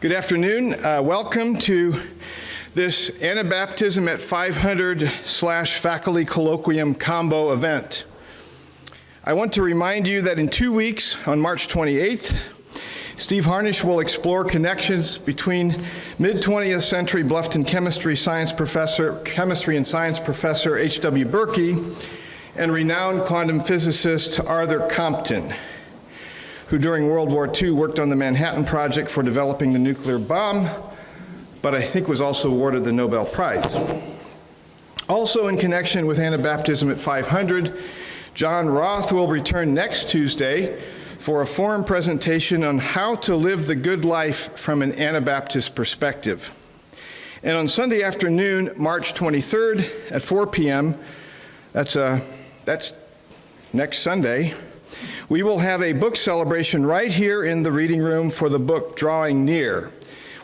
Good afternoon. Welcome to this Anabaptism at 500/Faculty Colloquium combo event. I want to remind you that in 2 weeks, on March 28th, Steve Harnish will explore connections between mid-20th century Bluffton chemistry and science professor H.W. Berkey and renowned quantum physicist Arthur Compton, who during World War II worked on the Manhattan Project for developing the nuclear bomb, but I think was also awarded the Nobel Prize. Also in connection with Anabaptism at 500, John Roth will return next Tuesday for a forum presentation on how to live the good life from an Anabaptist perspective. And on Sunday afternoon, March 23rd at 4 p.m., that's next Sunday, we will have a book celebration right here in the reading room for the book Drawing Near,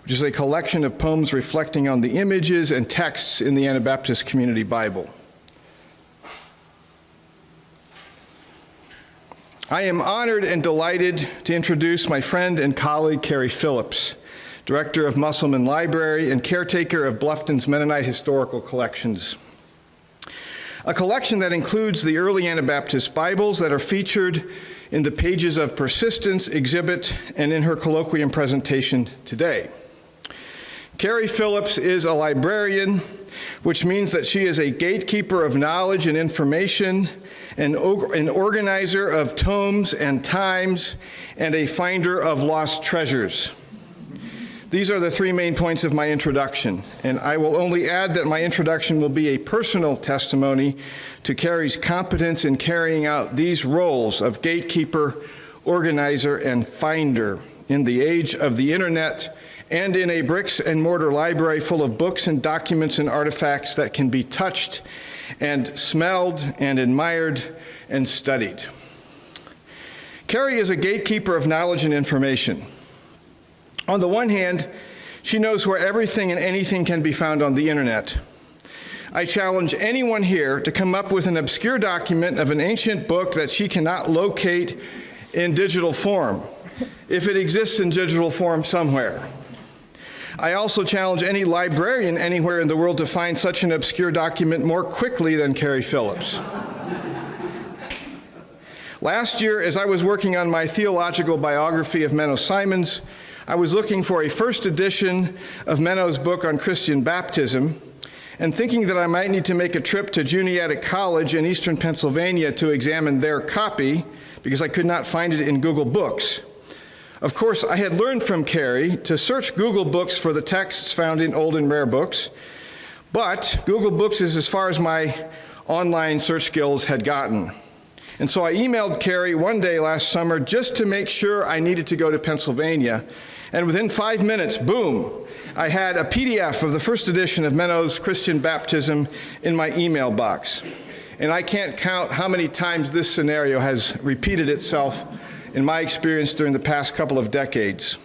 which is a collection of poems reflecting on the images and texts in the Anabaptist Community Bible. I am honored and delighted to introduce my friend and colleague, Carrie Phillips, director of Musselman Library and caretaker of Bluffton's Mennonite Historical Collections. A collection that includes the early Anabaptist Bibles that are featured in the Pages of Persistence exhibit and in her colloquium presentation today. Carrie Phillips is a librarian, which means that she is a gatekeeper of knowledge and information, an organizer of tomes and times, and a finder of lost treasures. These are the three main points of my introduction, and I will only add that my introduction will be a personal testimony to Carrie's competence in carrying out these roles of gatekeeper, organizer, and finder in the age of the internet and in a bricks and mortar library full of books and documents and artifacts that can be touched and smelled and admired and studied. Carrie is a gatekeeper of knowledge and information. On the one hand, she knows where everything and anything can be found on the internet. I challenge anyone here to come up with an obscure document of an ancient book that she cannot locate in digital form, if it exists in digital form somewhere. I also challenge any librarian anywhere in the world to find such an obscure document more quickly than Carrie Phillips. Last year, as I was working on my theological biography of Menno Simons, I was looking for a first edition of Menno's book on Christian baptism and thinking that I might need to make a trip to Juniatic College in eastern Pennsylvania to examine their copy because I could not find it in Google Books. Of course, I had learned from Carrie to search Google Books for the texts found in old and rare books, but Google Books is as far as my online search skills had gotten. And so I emailed Carrie one day last summer just to make sure I needed to go to Pennsylvania. And within 5 minutes, boom, I had a PDF of the first edition of Menno's Christian Baptism in my email box. And I can't count how many times this scenario has repeated itself in my experience during the past couple of decades.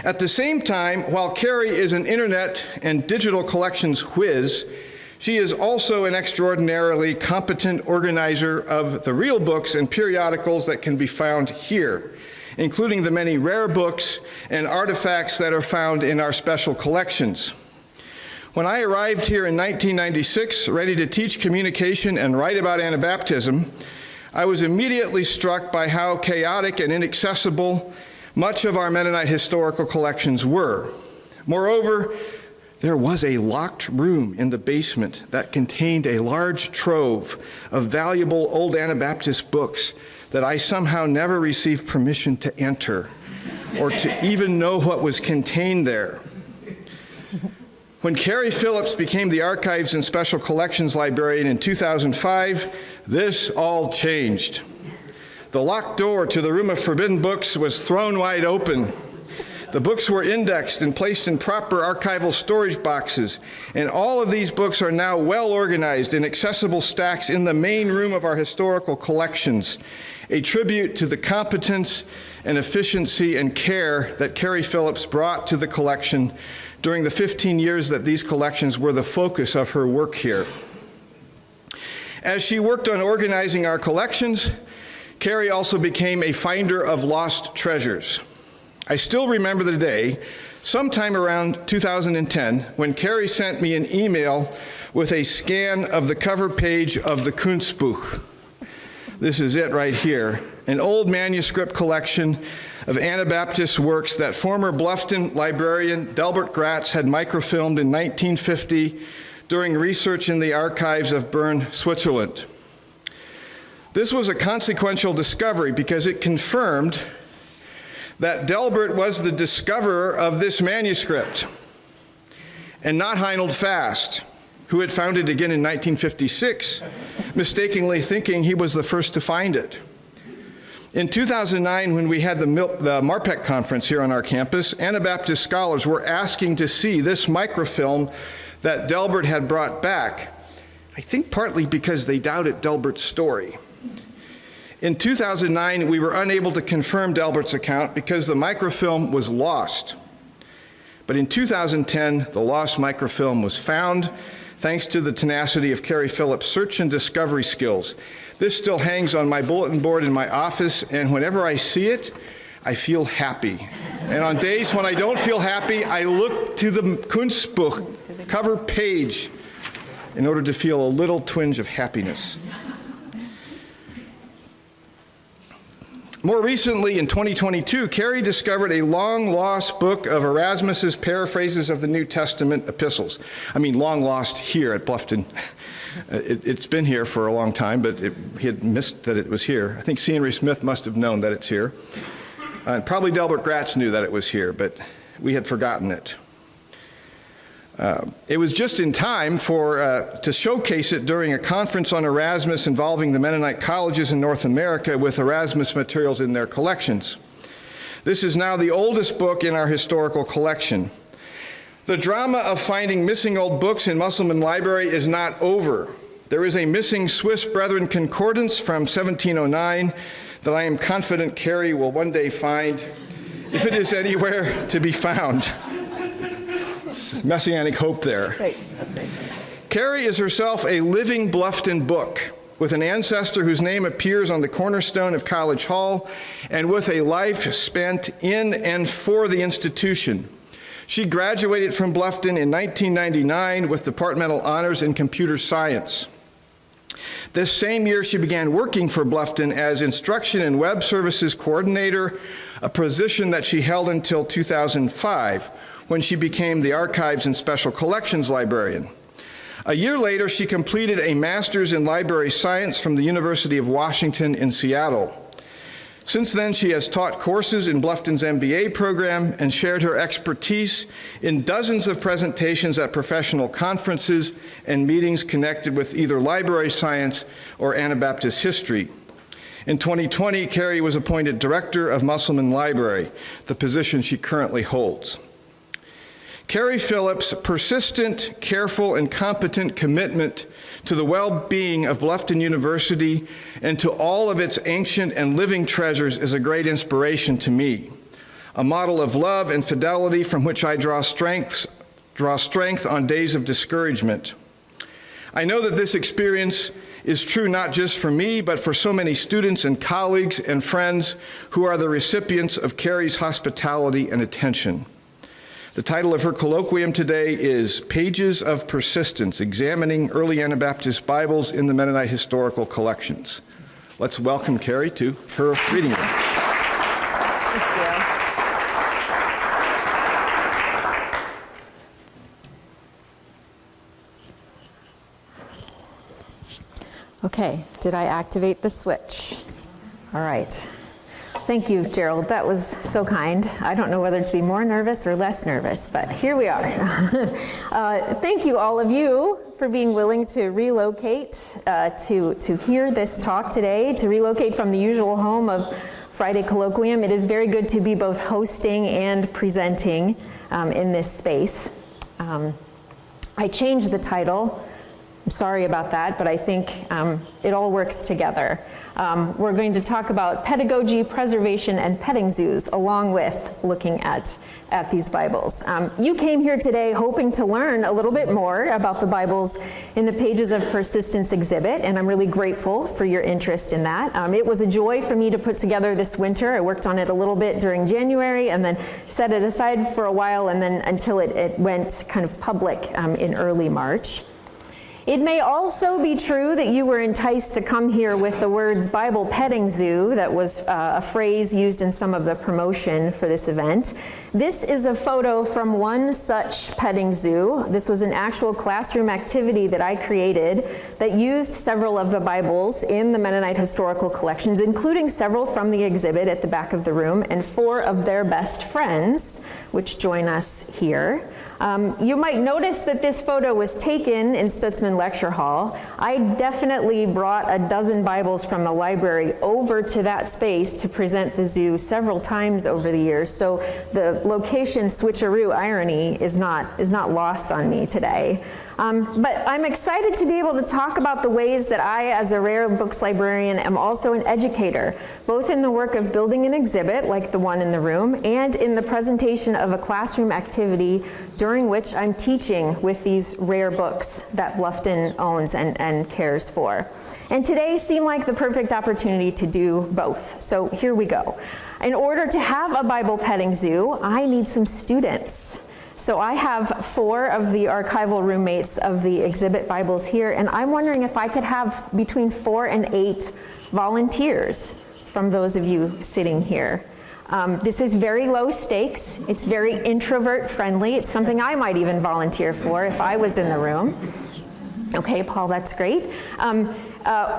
At the same time, while Carrie is an internet and digital collections whiz, she is also an extraordinarily competent organizer of the real books and periodicals that can be found here, including the many rare books and artifacts that are found in our special collections. When I arrived here in 1996, ready to teach communication and write about Anabaptism, I was immediately struck by how chaotic and inaccessible much of our Mennonite historical collections were. Moreover, there was a locked room in the basement that contained a large trove of valuable old Anabaptist books that I somehow never received permission to enter or to even know what was contained there. When Carrie Phillips became the Archives and Special Collections Librarian in 2005, this all changed. The locked door to the room of forbidden books was thrown wide open. The books were indexed and placed in proper archival storage boxes, and all of these books are now well organized in accessible stacks in the main room of our historical collections, a tribute to the competence and efficiency and care that Carrie Phillips brought to the collection during the 15 years that these collections were the focus of her work here. As she worked on organizing our collections, Carrie also became a finder of lost treasures. I still remember the day, sometime around 2010, when Carrie sent me an email with a scan of the cover page of the Kunstbuch. This is it right here, an old manuscript collection of Anabaptist works that former Bluffton librarian Delbert Gratz had microfilmed in 1950 during research in the archives of Bern, Switzerland. This was a consequential discovery because it confirmed that Delbert was the discoverer of this manuscript, and not Heinold Fast, who had found it again in 1956, mistakenly thinking he was the first to find it. In 2009, when we had the Marpeck conference here on our campus, Anabaptist scholars were asking to see this microfilm that Delbert had brought back, I think partly because they doubted Delbert's story. In 2009, we were unable to confirm Delbert's account because the microfilm was lost. But in 2010, the lost microfilm was found thanks to the tenacity of Carrie Phillips' search and discovery skills. This still hangs on my bulletin board in my office, and whenever I see it, I feel happy. And on days when I don't feel happy, I look to the Kunstbuch cover page in order to feel a little twinge of happiness. More recently, in 2022, Carrie discovered a long-lost book of Erasmus's paraphrases of the New Testament epistles. I mean, long-lost here at Bluffton. It's been here for a long time, but he had missed that it was here. I think C. Henry Smith must have known that it's here. Probably Delbert Gratz knew that it was here, but we had forgotten it. It was just in time to showcase it during a conference on Erasmus involving the Mennonite colleges in North America with Erasmus materials in their collections. This is now the oldest book in our historical collection. The drama of finding missing old books in Musselman Library is not over. There is a missing Swiss Brethren Concordance from 1709 that I am confident Carrie will one day find, if it is anywhere to be found. Messianic hope there. Right. Okay. Carrie is herself a living Bluffton book with an ancestor whose name appears on the cornerstone of College Hall and with a life spent in and for the institution. She graduated from Bluffton in 1999 with departmental honors in computer science. This same year, she began working for Bluffton as Instruction and Web Services Coordinator, a position that she held until 2005, when she became the Archives and Special Collections Librarian. A year later, she completed a master's in library science from the University of Washington in Seattle. Since then, she has taught courses in Bluffton's MBA program and shared her expertise in dozens of presentations at professional conferences and meetings connected with either library science or Anabaptist history. In 2020, Carrie was appointed Director of Musselman Library, the position she currently holds. Carrie Phillips' persistent, careful, and competent commitment to the well-being of Bluffton University and to all of its ancient and living treasures is a great inspiration to me, a model of love and fidelity from which I draw strength on days of discouragement. I know that this experience is true not just for me, but for so many students and colleagues and friends who are the recipients of Carrie's hospitality and attention. The title of her colloquium today is Pages of Persistence, Examining Early Anabaptist Bibles in the Mennonite Historical Collections. Let's welcome Carrie to her reading room. Okay, did I activate the switch? All right. Thank you, Gerald. That was so kind. I don't know whether to be more nervous or less nervous, but here we are. Thank you, all of you, for being willing to relocate to hear this talk today, to relocate from the usual home of Friday Colloquium. It is very good to be both hosting and presenting in this space. I changed the title. I'm sorry about that, but I think it all works together. We're going to talk about pedagogy, preservation, and petting zoos, along with looking at at these Bibles. You came here today hoping to learn a little bit more about the Bibles in the Pages of Persistence exhibit, and I'm really grateful for your interest in that. It was a joy for me to put together this winter. I worked on it a little bit during January and then set it aside for a while, and then until it went kind of public in early March. It may also be true that you were enticed to come here with the words Bible petting zoo. That was a phrase used in some of the promotion for this event. This is a photo from one such petting zoo. This was an actual classroom activity that I created that used several of the Bibles in the Mennonite Historical Collections, including several from the exhibit at the back of the room, and 4 of their best friends, which join us here. You might notice that this photo was taken in Stutzman Lecture Hall. I definitely brought a dozen Bibles from the library over to that space to present the zoo several times over the years, so the location switcheroo irony is not lost on me today. But I'm excited to be able to talk about the ways that I, as a rare books librarian, am also an educator, both in the work of building an exhibit like the one in the room and in the presentation of a classroom activity during which I'm teaching with these rare books that Bluffton owns and cares for. And today seemed like the perfect opportunity to do both. So here we go. In order to have a Bible petting zoo, I need some students. So I have 4 of the archival roommates of the exhibit Bibles here, and I'm wondering if I could have between 4 and 8 volunteers from those of you sitting here. This is very low stakes. It's very introvert friendly. It's something I might even volunteer for if I was in the room. Okay, Paul, that's great.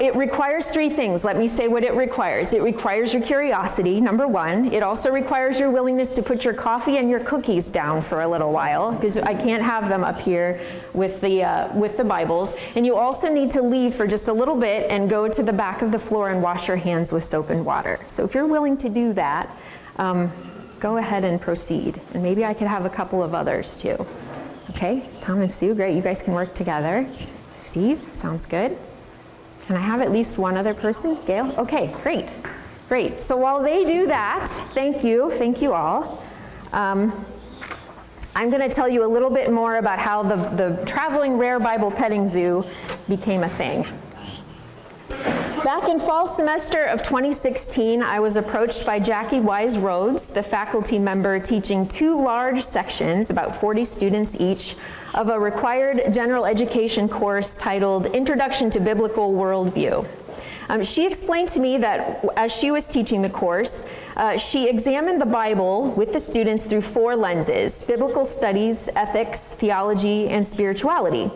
It requires 3 things. Let me say what it requires. It requires your curiosity, number 1. It also requires your willingness to put your coffee and your cookies down for a little while, because I can't have them up here with the Bibles. And you also need to leave for just a little bit and go to the back of the floor and wash your hands with soap and water. So if you're willing to do that, go ahead and proceed. And maybe I could have a couple of others too. Okay, Tom and Sue, great. You guys can work together. Steve, sounds good. Can I have at least one other person? Gail? Okay, great. So while they do that, thank you all. I'm going to tell you a little bit more about how the traveling rare Bible petting zoo became a thing. Back in fall semester of 2016, I was approached by Jackie Wise Rhodes, the faculty member teaching 2 large sections, about 40 students each, of a required general education course titled Introduction to Biblical Worldview. She explained to me that as she was teaching the course, she examined the Bible with the students through 4 lenses: biblical studies, ethics, theology, and spirituality.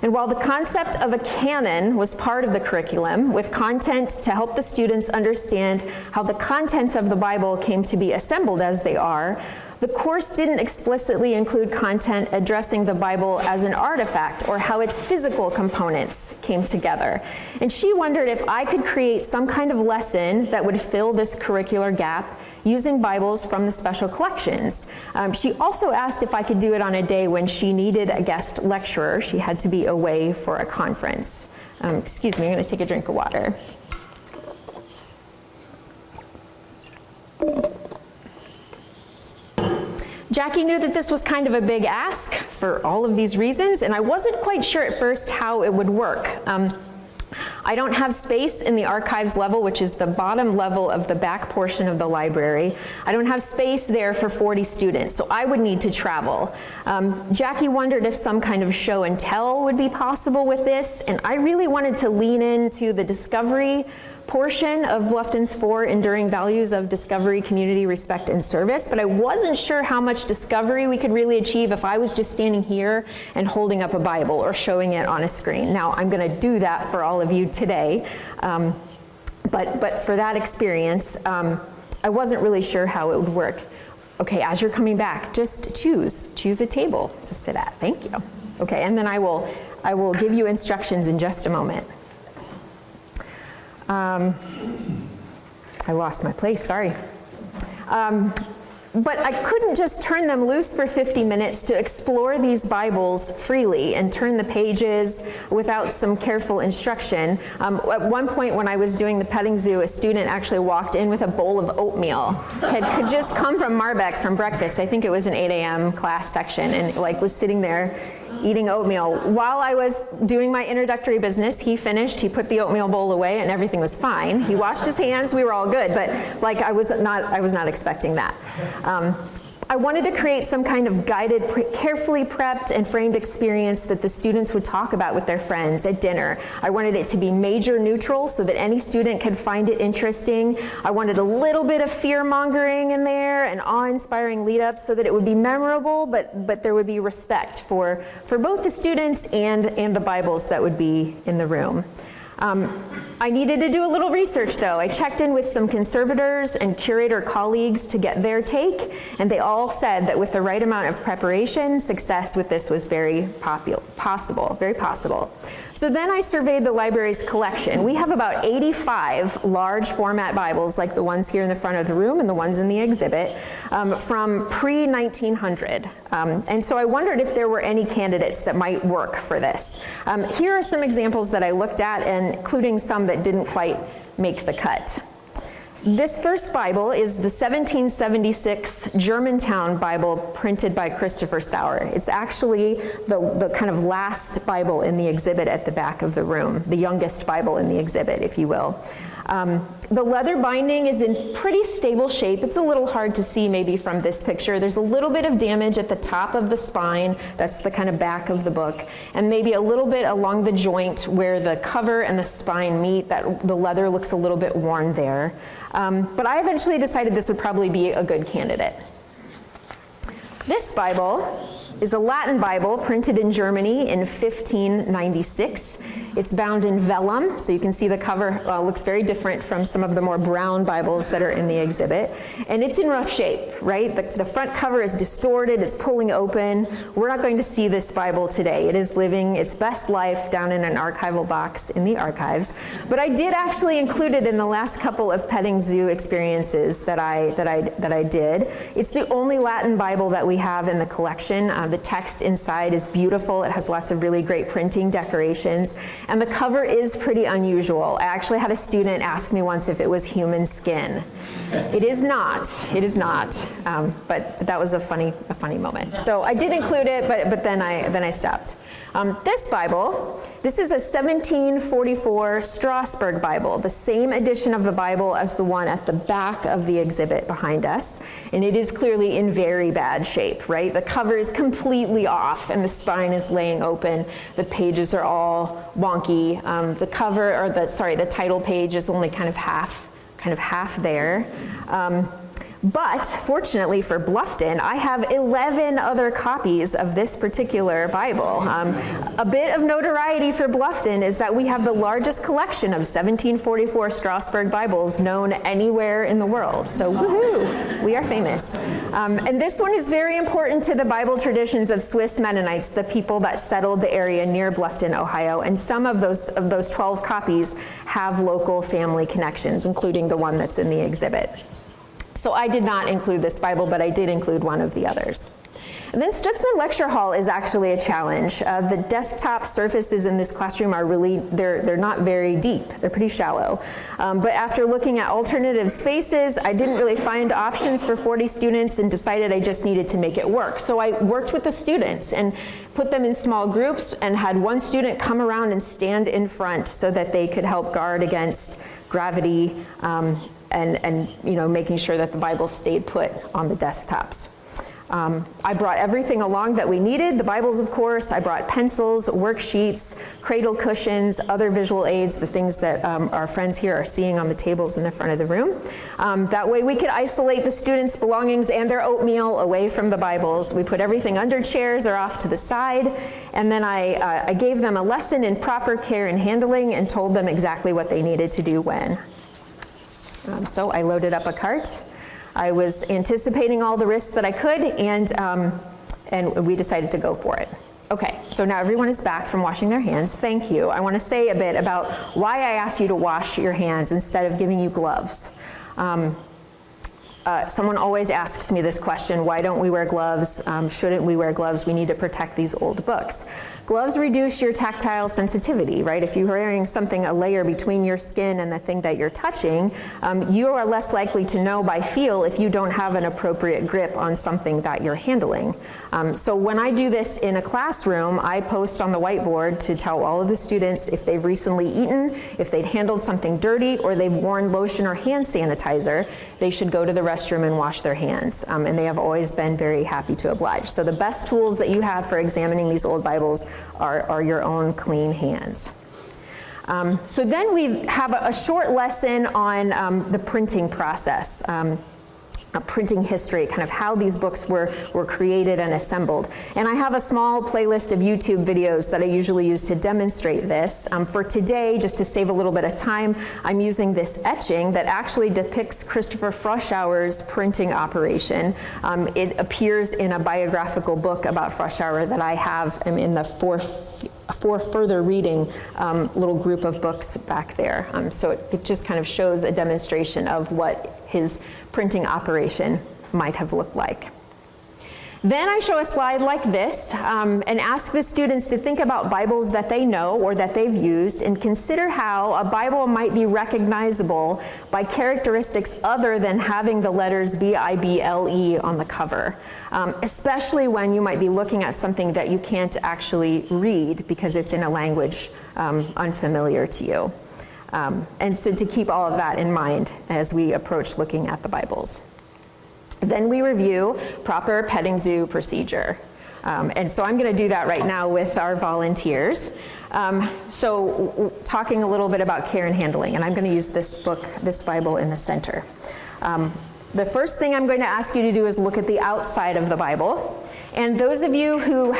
And while the concept of a canon was part of the curriculum, with content to help the students understand how the contents of the Bible came to be assembled as they are, the course didn't explicitly include content addressing the Bible as an artifact or how its physical components came together. And she wondered if I could create some kind of lesson that would fill this curricular gap using Bibles from the special collections. She also asked if I could do it on a day when she needed a guest lecturer. She had to be away for a conference. Excuse me, I'm going to take a drink of water. Jackie knew that this was kind of a big ask for all of these reasons, and I wasn't quite sure at first how it would work. I don't have space in the archives level, which is the bottom level of the back portion of the library. I don't have space there for 40 students, so I would need to travel. Jackie wondered if some kind of show and tell would be possible with this, and I really wanted to lean into the discovery portion of Bluffton's 4 enduring values of discovery, community, respect, and service, but I wasn't sure how much discovery we could really achieve if I was just standing here and holding up a Bible or showing it on a screen. Now, I'm going to do that for all of you today, but for that experience, I wasn't really sure how it would work. Okay, as you're coming back, just choose a table to sit at. Thank you. Okay, and then I will give you instructions in just a moment. I lost my place, sorry. But I couldn't just turn them loose for 50 minutes to explore these Bibles freely and turn the pages without some careful instruction. At one point when I was doing the petting zoo, a student actually walked in with a bowl of oatmeal. Had just come from Marbeck from breakfast. I think it was an 8 a.m. class section, and was sitting there eating oatmeal. While I was doing my introductory business, he finished, he put the oatmeal bowl away, and everything was fine. He washed his hands, we were all good, but I was not expecting that. I wanted to create some kind of guided, carefully prepped and framed experience that the students would talk about with their friends at dinner. I wanted it to be major neutral so that any student could find it interesting. I wanted a little bit of fear-mongering in there and awe-inspiring lead-up so that it would be memorable, but there would be respect for both the students and the Bibles that would be in the room. I needed to do a little research, though. I checked in with some conservators and curator colleagues to get their take, and they all said that with the right amount of preparation, success with this was very possible. So then I surveyed the library's collection. We have about 85 large format Bibles, like the ones here in the front of the room and the ones in the exhibit, from pre-1900. And so I wondered if there were any candidates that might work for this. Here are some examples that I looked at, including some that didn't quite make the cut. This first Bible is the 1776 Germantown Bible printed by Christopher Sauer. It's actually the kind of last Bible in the exhibit at the back of the room, the youngest Bible in the exhibit, if you will. The leather binding is in pretty stable shape. It's a little hard to see maybe from this picture. There's a little bit of damage at the top of the spine. That's the kind of back of the book. And maybe a little bit along the joint where the cover and the spine meet. That the leather looks a little bit worn there. But I eventually decided this would probably be a good candidate. This Bible is a Latin Bible printed in Germany in 1596. It's bound in vellum, so you can see the cover looks very different from some of the more brown Bibles that are in the exhibit. And it's in rough shape, right? The front cover is distorted, it's pulling open. We're not going to see this Bible today. It is living its best life down in an archival box in the archives. But I did actually include it in the last couple of petting zoo experiences that I did. It's the only Latin Bible that we have in the collection. The text inside is beautiful. It has lots of really great printing decorations. And the cover is pretty unusual. I actually had a student ask me once if it was human skin. It is not. But that was a funny moment. So I did include it, but then I stopped. This Bible, this is a 1744 Strasbourg Bible, the same edition of the Bible as the one at the back of the exhibit behind us. And it is clearly in very bad shape, right? The cover is completely off and the spine is laying open. The pages are all wonky. The title page is only kind of half there. But fortunately for Bluffton, I have 11 other copies of this particular Bible. A bit of notoriety for Bluffton is that we have the largest collection of 1744 Strasbourg Bibles known anywhere in the world. So woohoo, we are famous. And this one is very important to the Bible traditions of Swiss Mennonites, the people that settled the area near Bluffton, Ohio. And some of those 12 copies have local family connections, including the one that's in the exhibit. So I did not include this Bible, but I did include one of the others. And then Stutzman Lecture Hall is actually a challenge. The desktop surfaces in this classroom are really, they're not very deep. They're pretty shallow. But after looking at alternative spaces, I didn't really find options for 40 students and decided I just needed to make it work. So I worked with the students and put them in small groups and had one student come around and stand in front so that they could help guard against gravity and making sure that the Bible stayed put on the desktops. I brought everything along that we needed, the Bibles, of course. I brought pencils, worksheets, cradle cushions, other visual aids, the things that our friends here are seeing on the tables in the front of the room. That way we could isolate the students' belongings and their oatmeal away from the Bibles. We put everything under chairs or off to the side, and then I gave them a lesson in proper care and handling and told them exactly what they needed to do when. So I loaded up a cart. I was anticipating all the risks that I could, and we decided to go for it. Okay, so now everyone is back from washing their hands. Thank you. I want to say a bit about why I asked you to wash your hands instead of giving you gloves. someone always asks me this question, why don't we wear gloves? Shouldn't we wear gloves? We need to protect these old books. Gloves reduce your tactile sensitivity, right? If you're wearing something, a layer between your skin and the thing that you're touching, you are less likely to know by feel if you don't have an appropriate grip on something that you're handling. So when I do this in a classroom, I post on the whiteboard to tell all of the students if they've recently eaten, if they'd handled something dirty, or they've worn lotion or hand sanitizer, they should go to the restroom and wash their hands. And they have always been very happy to oblige. So the best tools that you have for examining these old Bibles are your own clean hands. So then we have a short lesson on the printing process. Printing history, kind of how these books were created and assembled. And I have a small playlist of YouTube videos that I usually use to demonstrate this. For today, just to save a little bit of time, I'm using this etching that actually depicts Christopher Froschauer's printing operation. It appears in a biographical book about Froschauer that I have in the for further reading little group of books back there. So it just kind of shows a demonstration of what his printing operation might have looked like. Then I show a slide like this and ask the students to think about Bibles that they know or that they've used and consider how a Bible might be recognizable by characteristics other than having the letters B-I-B-L-E on the cover, especially when you might be looking at something that you can't actually read because it's in a language unfamiliar to you. And so to keep all of that in mind as we approach looking at the Bibles. Then we review proper petting zoo procedure. And so I'm going to do that right now with our volunteers. So talking a little bit about care and handling, and I'm going to use this book, this Bible in the center. The first thing I'm going to ask you to do is look at the outside of the Bible. And those of you who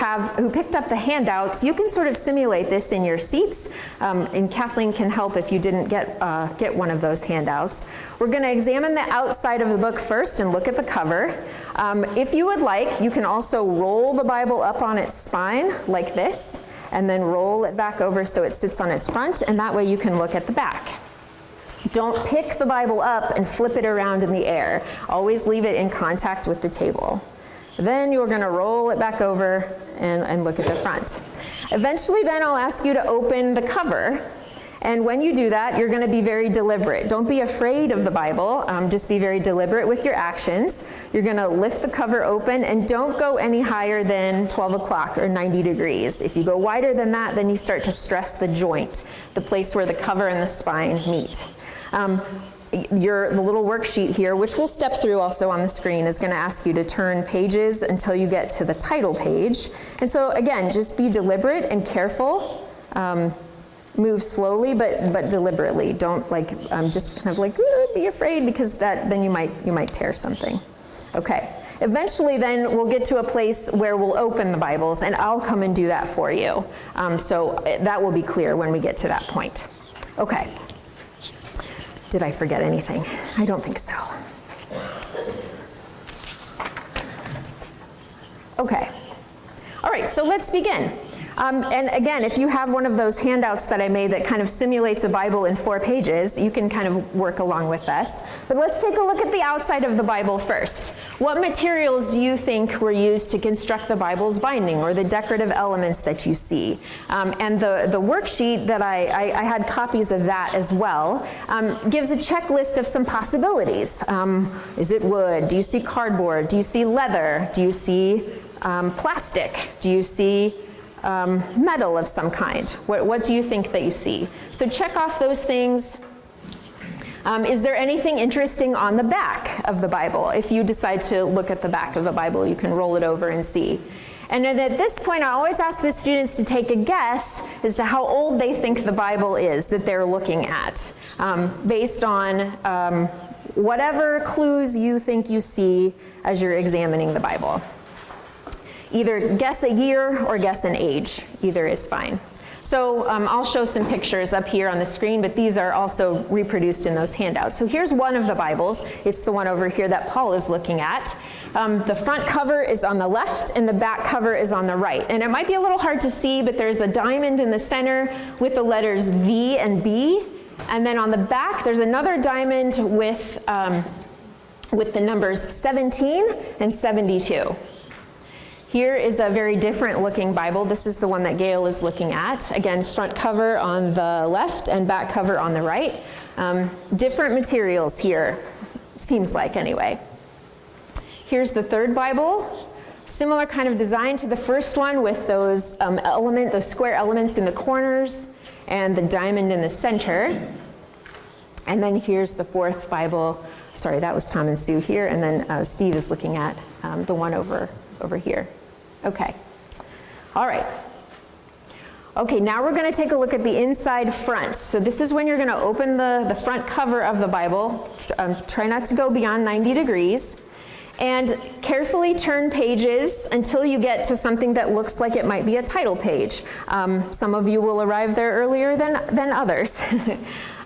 picked up the handouts, you can sort of simulate this in your seats. And Kathleen can help if you didn't get one of those handouts. We're going to examine the outside of the book first and look at the cover. If you would like, you can also roll the Bible up on its spine like this, and then roll it back over so it sits on its front, and that way you can look at the back. Don't pick the Bible up and flip it around in the air. Always leave it in contact with the table. Then you're going to roll it back over and look at the front. Eventually then I'll ask you to open the cover. And when you do that, you're going to be very deliberate. Don't be afraid of the Bible. Just be very deliberate with your actions. You're going to lift the cover open and don't go any higher than 12 o'clock or 90 degrees. If you go wider than that, then you start to stress the joint, the place where the cover and the spine meet. The little worksheet here, which we'll step through also on the screen, is going to ask you to turn pages until you get to the title page. And so again, just be deliberate and careful. Move slowly but deliberately. Don't just kind of be afraid, because then you might tear something. Okay. Eventually then we'll get to a place where we'll open the Bibles, and I'll come and do that for you. So that will be clear when we get to that point. Okay. Did I forget anything? I don't think so. Okay. All right, so let's begin. And again, if you have one of those handouts that I made that kind of simulates a Bible in 4 pages, you can kind of work along with us. But let's take a look at the outside of the Bible first. What materials do you think were used to construct the Bible's binding, or the decorative elements that you see? And the worksheet that I had copies of that as well, gives a checklist of some possibilities. Is it wood? Do you see cardboard? Do you see leather? Do you see plastic? Do you see metal of some kind? What do you think that you see? So check off those things. Is there anything interesting on the back of the Bible? If you decide to look at the back of the Bible, you can roll it over and see. And at this point, I always ask the students to take a guess as to how old they think the Bible is that they're looking at, based on whatever clues you think you see as you're examining the Bible. Either guess a year or guess an age. Either is fine. So I'll show some pictures up here on the screen, but these are also reproduced in those handouts. So here's one of the Bibles. It's the one over here that Paul is looking at. The front cover is on the left and the back cover is on the right. And it might be a little hard to see, but there's a diamond in the center with the letters V and B. And then on the back, there's another diamond with with the numbers 17 and 72. Here is a very different looking Bible. This is the one that Gail is looking at. Again, front cover on the left and back cover on the right. Different materials here, seems like anyway. Here's the third Bible. Similar kind of design to the first one with those those square elements in the corners and the diamond in the center. And then here's the fourth Bible. Sorry, that was Tom and Sue here, and then Steve is looking at the one over here. Okay. All right. Okay, now we're going to take a look at the inside front. So this is when you're going to open the front cover of the Bible. Try not to go beyond 90 degrees. And carefully turn pages until you get to something that looks like it might be a title page. Some of you will arrive there earlier than others.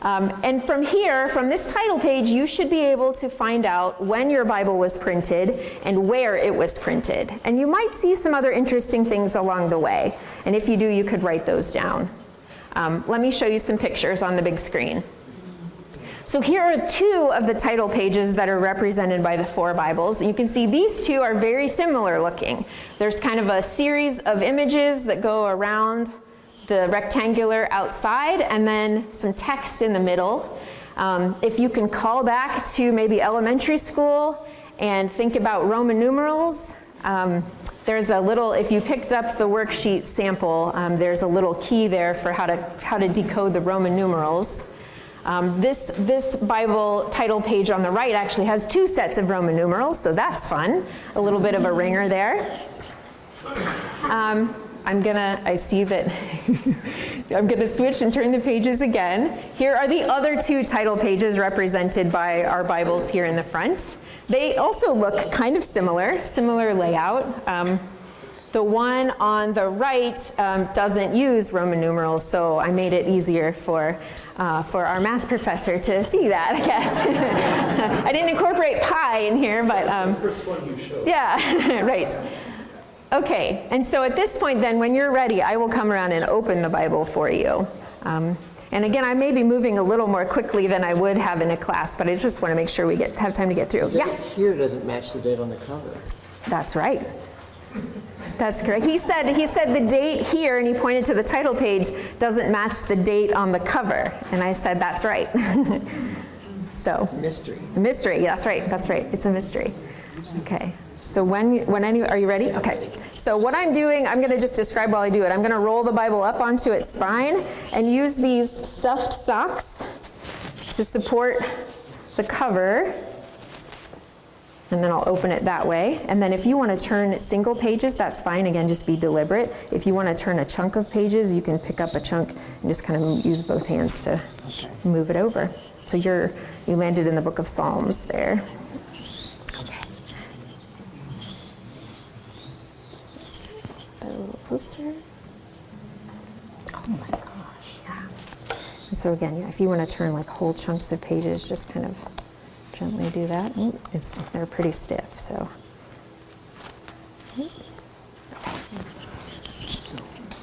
And from here, from this title page, you should be able to find out when your Bible was printed and where it was printed. And you might see some other interesting things along the way. And if you do, you could write those down. Let me show you some pictures on the big screen. So here are two of the title pages that are represented by the four Bibles. You can see these two are very similar looking. There's kind of a series of images that go around the rectangular outside, and then some text in the middle. If you can call back to maybe elementary school and think about Roman numerals, there's a little, if you picked up the worksheet sample, there's a little key there for how to decode the Roman numerals. This Bible title page on the right actually has two sets of Roman numerals, so that's fun. A little bit of a ringer there. I see that I'm gonna switch and turn the pages again. Here are the other two title pages represented by our Bibles here in the front. They also look kind of similar layout. The one on the right doesn't use Roman numerals, so I made it easier for our math professor to see that, I guess. I didn't incorporate pi in here, but that's the first one you showed. Yeah, right. Okay, and so at this point then, when you're ready, I will come around and open the Bible for you. And again, I may be moving a little more quickly than I would have in a class, but I just want to make sure we have time to get through. The Yeah. date here doesn't match the date on the cover. That's right. That's correct. He said the date here, and he pointed to the title page, doesn't match the date on the cover. And I said, that's right. So. Mystery. Mystery, yeah, that's right. It's a mystery. Okay. So are you ready? Okay. So what I'm doing, I'm going to just describe while I do it. I'm going to roll the Bible up onto its spine and use these stuffed socks to support the cover. And then I'll open it that way. And then if you want to turn single pages, that's fine. Again, just be deliberate. If you want to turn a chunk of pages, you can pick up a chunk and just kind of use both hands to move it over. So you landed in the book of Psalms there. A little closer. Oh my gosh, yeah. And so again, if you want to turn like whole chunks of pages, just kind of gently do that. Ooh, they're pretty stiff, so. So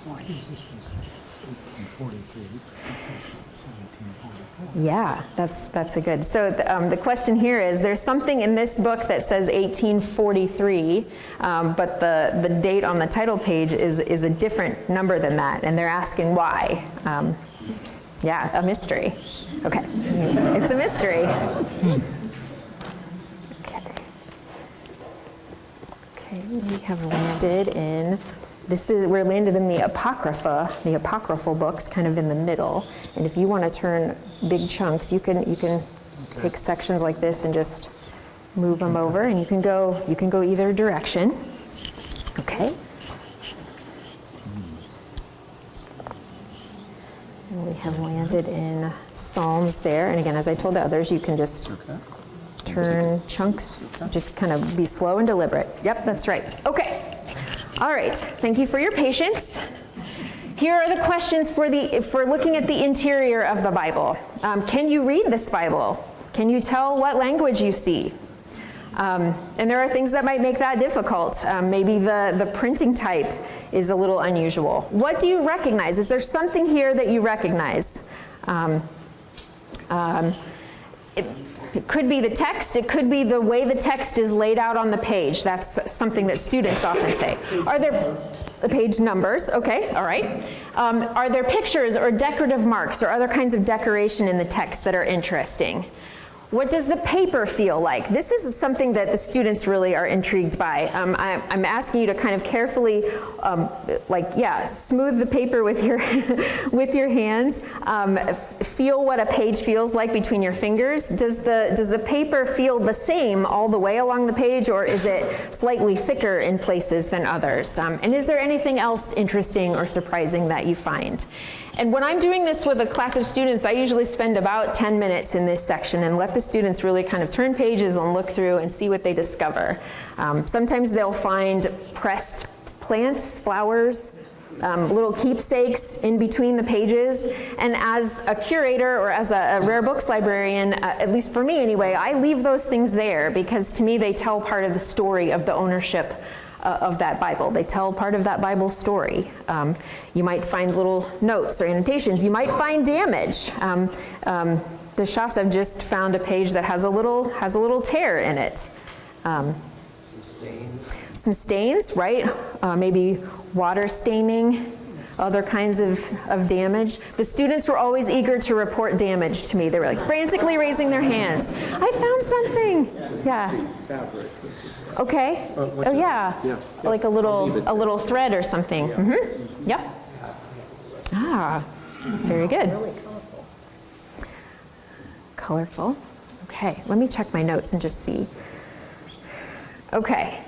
why is this one 1843? This is 1744. Yeah, that's a good. So the question here is, there's something in this book that says 1843, but the date on the title page is a different number than that, and they're asking why. Yeah, a mystery. Okay, it's a mystery. Okay, we have landed in. We're landed in the apocryphal books, kind of in the middle. And if you want to turn big chunks, you can take sections like this and just move them over, and you can go either direction. Okay. And we have landed in Psalms there. And again, as I told the others, you can just turn chunks, just kind of be slow and deliberate. Yep, that's right. Okay. All right, thank you for your patience. Here are the questions for looking at the interior of the Bible. Can you read this Bible? Can you tell what language you see? And there are things that might make that difficult. Maybe the printing type is a little unusual. What do you recognize? Is there something here that you recognize? It could be the text, it could be the way the text is laid out on the page. That's something that students often say. Are there the page numbers? Okay, all right. Are there pictures or decorative marks or other kinds of decoration in the text that are interesting? What does the paper feel like? This is something that the students really are intrigued by. I'm asking you to kind of carefully, smooth the paper with your with your hands. Feel what a page feels like between your fingers. Does the paper feel the same all the way along the page, or is it slightly thicker in places than others? And is there anything else interesting or surprising that you find? And when I'm doing this with a class of students, I usually spend about 10 minutes in this section and let the students really kind of turn pages and look through and see what they discover. Sometimes they'll find pressed plants, flowers, little keepsakes in between the pages. And as a curator or as a rare books librarian, at least for me anyway, I leave those things there because to me they tell part of the story of the ownership of that Bible. They tell part of that Bible story. You might find little notes or annotations. You might find damage. The Schaffs have just found a page that has a little tear in it. Some stains, right? Maybe water staining, other kinds of damage. The students were always eager to report damage to me. They were like frantically raising their hands. I found something. Yeah. Okay. Oh yeah. Like a little thread or something. Mm-hmm. Yep. Ah, very good. Colorful. Okay. Let me check my notes and just see. Okay.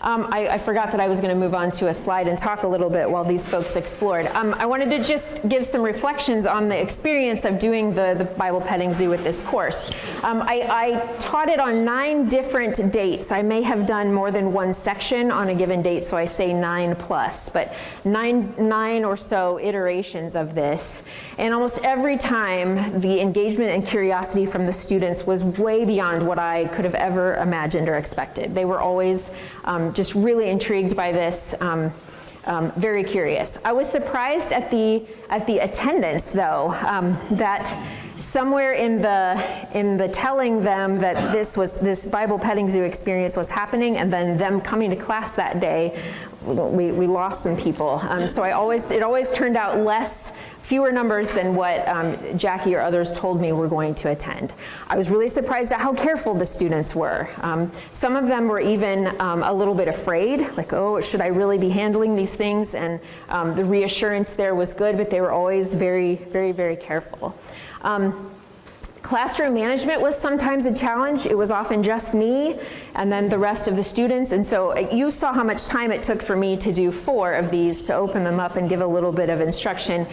I forgot that I was going to move on to a slide and talk a little bit while these folks explored. I wanted to just give some reflections on the experience of doing the Bible Petting Zoo with this course. I taught it on 9 different dates. I may have done more than one section on a given date, so I say 9 plus, but nine or so iterations of this. And almost every time, the engagement and curiosity from the students was way beyond what I could have ever imagined or expected. They were always just really intrigued by this, very curious. I was surprised at the attendance, though, that somewhere in the telling them that this Bible Petting Zoo experience was happening, and then them coming to class that day, we lost some people. So it always turned out fewer numbers than what Jackie or others told me were going to attend. I was really surprised at how careful the students were. Some of them were even a little bit afraid, like, oh, should I really be handling these things? And the reassurance there was good, but they were always very, very, very careful. Classroom management was sometimes a challenge. It was often just me and then the rest of the students. And so you saw how much time it took for me to do 4 of these, to open them up and give a little bit of instruction.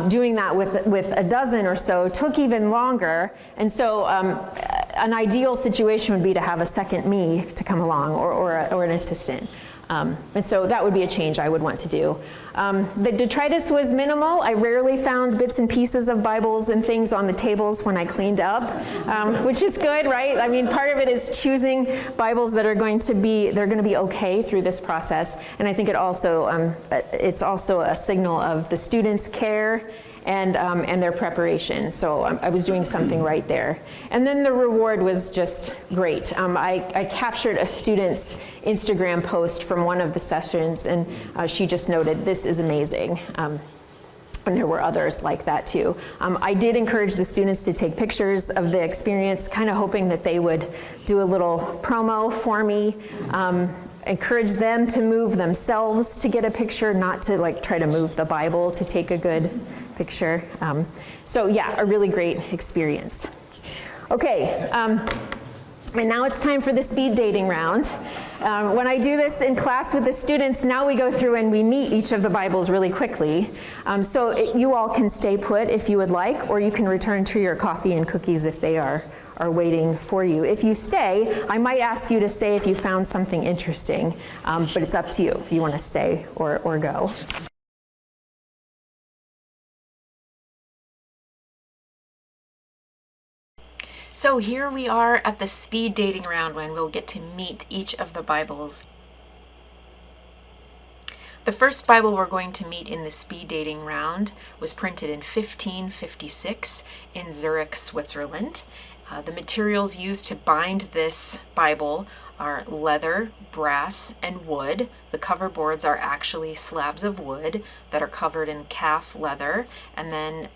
Doing that with a dozen or so took even longer. And so an ideal situation would be to have a second me to come along, or an assistant. And so that would be a change I would want to do. The detritus was minimal. I rarely found bits and pieces of Bibles and things on the tables when I cleaned up, which is good, right? I mean, part of it is choosing Bibles that are going to be okay through this process. And I think it's also a signal of the students' care and their preparation. So I was doing something right there. And then the reward was just great. I captured a student's Instagram post from one of the sessions, and she just noted, "This is amazing." And there were others like that too. I did encourage the students to take pictures of the experience, kind of hoping that they would do a little promo for me. Encourage them to move themselves to get a picture, not to try to move the Bible to take a good picture. So yeah, a really great experience. Okay, and now it's time for the speed dating round. When I do this in class with the students, now we go through and we meet each of the Bibles really quickly. You all can stay put if you would like, or you can return to your coffee and cookies if they are waiting for you. If you stay, I might ask you to say if you found something interesting, but it's up to you if you want to stay or go. So here we are at the speed dating round when we'll get to meet each of the Bibles. The first Bible we're going to meet in the speed dating round was printed in 1556 in Zurich, Switzerland, The materials used to bind this Bible are leather, brass, and wood. The cover boards are actually slabs of wood that are covered in calf leather and then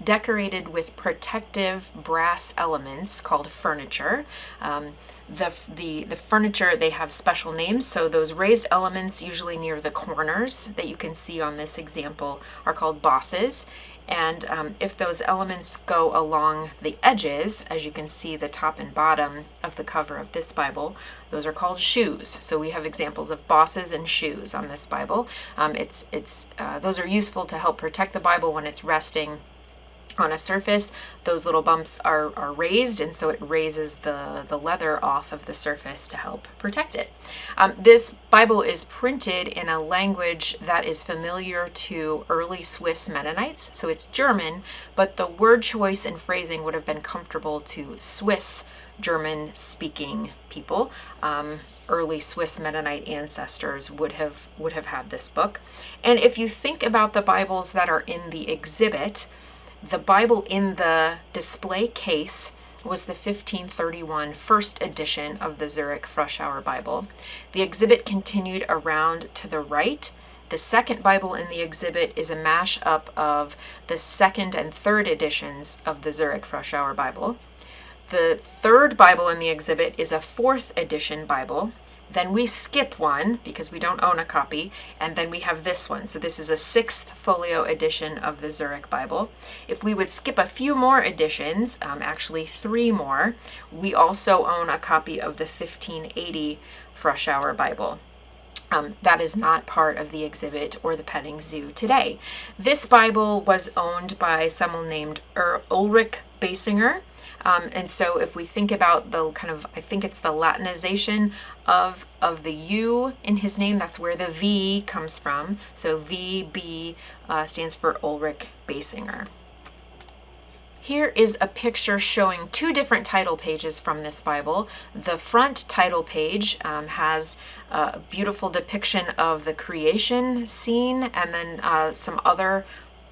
decorated with protective brass elements called furniture. The furniture, they have special names, so those raised elements usually near the corners that you can see on this example are called bosses. And if those elements go along the edges, as you can see the top and bottom of the cover of this Bible, those are called shoes. So we have examples of bosses and shoes on this Bible. Those are useful to help protect the Bible when it's resting on a surface. Those little bumps are raised, and so it raises the leather off of the surface to help protect it. This Bible is printed in a language that is familiar to early Swiss Mennonites, so it's German, but the word choice and phrasing would have been comfortable to Swiss German-speaking people. Early Swiss Mennonite ancestors would have had this book. And if you think about the Bibles that are in the exhibit, the Bible in the display case was the 1531 first edition of the Zurich Froschauer Bible. The exhibit continued around to the right. The second Bible in the exhibit is a mash-up of the second and third editions of the Zurich Froschauer Bible. The third Bible in the exhibit is a fourth edition Bible. Then we skip one because we don't own a copy, and then we have this one. So this is a sixth folio edition of the Zurich Bible. If we would skip a few more editions, actually 3 more, we also own a copy of the 1580 Froschauer Bible. That is not part of the exhibit or the petting zoo today. This Bible was owned by someone named Ulrich Basinger. And so if we think about the kind of, I think it's the Latinization of the U in his name, that's where the V comes from. So VB stands for Ulrich Basinger. Here is a picture showing 2 different title pages from this Bible. The front title page has a beautiful depiction of the creation scene, and then some other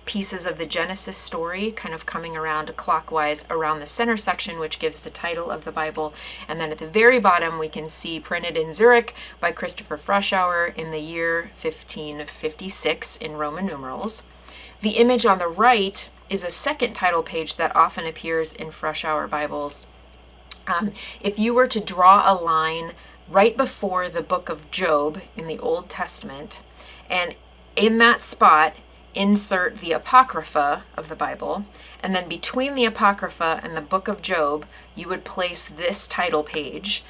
pieces of the Genesis story kind of coming around clockwise around the center section, which gives the title of the Bible. And then at the very bottom, we can see printed in Zurich by Christopher Froschauer in the year 1556 in Roman numerals. The image on the right is a second title page that often appears in Froschauer Bibles. If you were to draw a line right before the book of Job in the Old Testament, and in that spot, insert the Apocrypha of the Bible, and then between the Apocrypha and the book of Job, you would place this title page.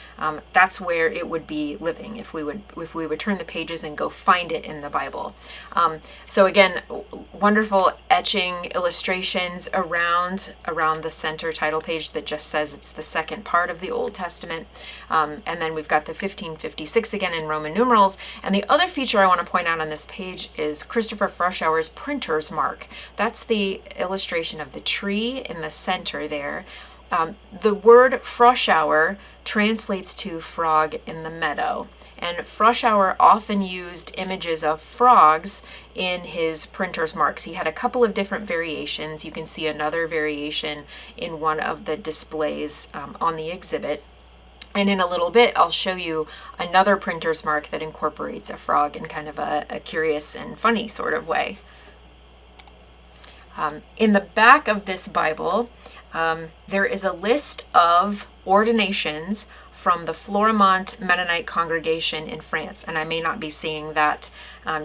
That's where it would be living if we would turn the pages and go find it in the Bible. So again, wonderful etching illustrations around the center title page that just says it's the second part of the Old Testament. And then we've got the 1556 again in Roman numerals. And the other feature I want to point out on this page is Christopher Froschauer's printer's mark. That's the illustration of the tree in the center there. The word Froschauer translates to frog in the meadow, and Froschauer often used images of frogs in his printer's marks. He had a couple of different variations. You can see another variation in one of the displays on the exhibit. And in a little bit, I'll show you another printer's mark that incorporates a frog in kind of a curious and funny sort of way. In the back of this Bible, there is a list of ordinations from the Florimont Mennonite congregation in France, and I may not be saying that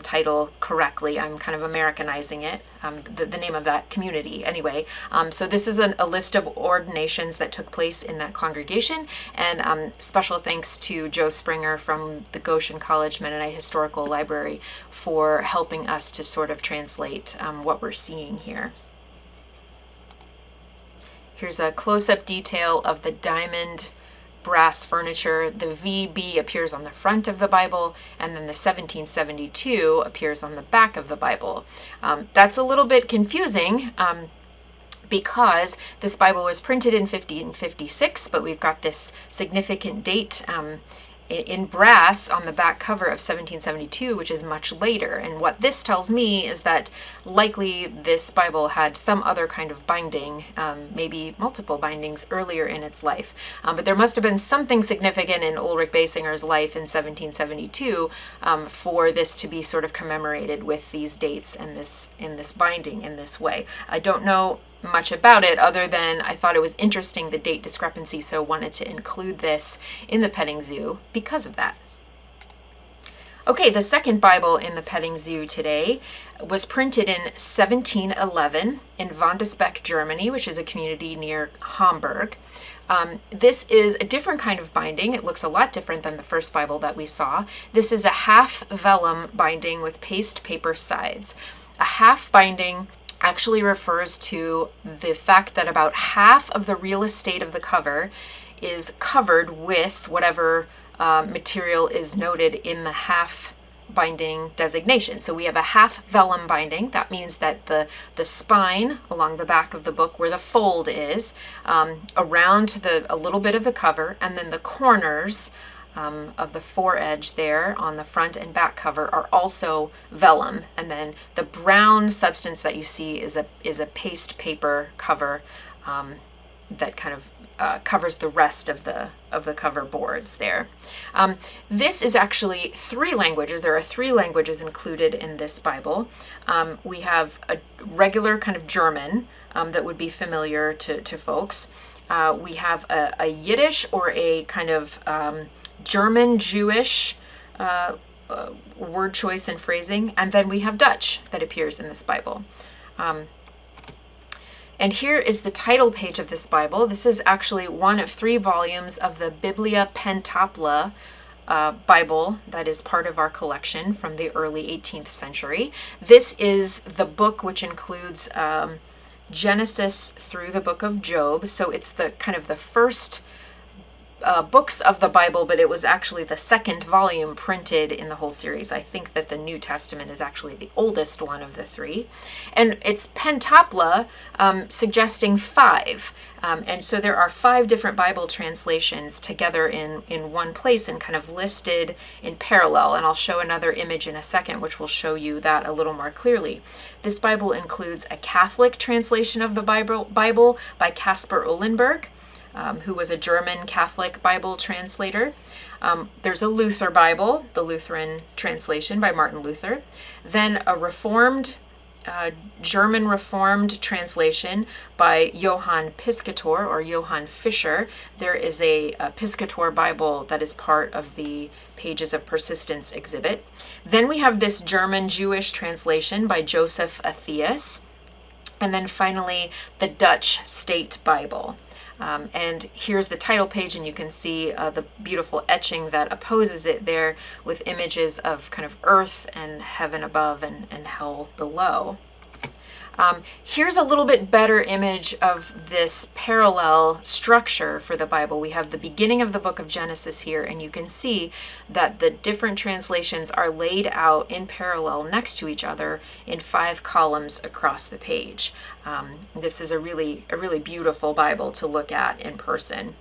title correctly. I'm kind of Americanizing it, the name of that community anyway. So this is a list of ordinations that took place in that congregation, and special thanks to Joe Springer from the Goshen College Mennonite Historical Library for helping us to sort of translate what we're seeing here. Here's a close-up detail of the diamond brass furniture. The VB appears on the front of the Bible, and then the 1772 appears on the back of the Bible. That's a little bit confusing because this Bible was printed in 1556, but we've got this significant date in brass on the back cover of 1772, which is much later. And what this tells me is that likely this Bible had some other kind of binding, maybe multiple bindings earlier in its life. But there must have been something significant in Ulrich Basinger's life in 1772 for this to be sort of commemorated with these dates and this binding in this way. I don't know much about it other than I thought it was interesting, the date discrepancy, so wanted to include this in the petting zoo because of that. Okay, the second Bible in the petting zoo today was printed in 1711 in Wandesbeck, Germany, which is a community near Hamburg. This is a different kind of binding. It looks a lot different than the first Bible that we saw. This is a half vellum binding with paste paper sides. A half binding actually refers to the fact that about half of the real estate of the cover is covered with whatever material is noted in the half binding designation. So we have a half vellum binding. That means that the spine along the back of the book where the fold is, around a little bit of the cover, and then the corners of the foredge there on the front and back cover are also vellum, and then the brown substance that you see is a paste paper cover that kind of covers the rest of the cover boards there. This is actually 3 languages. There are 3 languages included in this Bible. We have a regular kind of German that would be familiar to folks. We have a Yiddish or a kind of German Jewish word choice and phrasing, and then we have Dutch that appears in this Bible. And here is the title page of this Bible. This is actually one of 3 volumes of the Biblia Pentapla Bible that is part of our collection from the early 18th century. This is the book which includes Genesis through the book of Job. So it's the kind of the first books of the Bible, but it was actually the second volume printed in the whole series. I think that the New Testament is actually the oldest one of the 3. And it's pentapla, suggesting 5. And so there are 5 different Bible translations together in one place and kind of listed in parallel. And I'll show another image in a second, which will show you that a little more clearly. This Bible includes a Catholic translation of the Bible by Caspar Uhlenberg, who was a German Catholic Bible translator. There's a Luther Bible, the Lutheran translation by Martin Luther. Then a Reformed, German Reformed translation by Johann Piscator or Johann Fischer. There is a Piscator Bible that is part of the Pages of Persistence exhibit. Then we have this German Jewish translation by Joseph Athias. And then finally, the Dutch State Bible. And here's the title page, and you can see the beautiful etching that opposes it there with images of kind of earth and heaven above and hell below. Here's a little bit better image of this parallel structure for the Bible. We have the beginning of the book of Genesis here, and you can see that the different translations are laid out in parallel next to each other in 5 columns across the page. This is a really beautiful Bible to look at in person.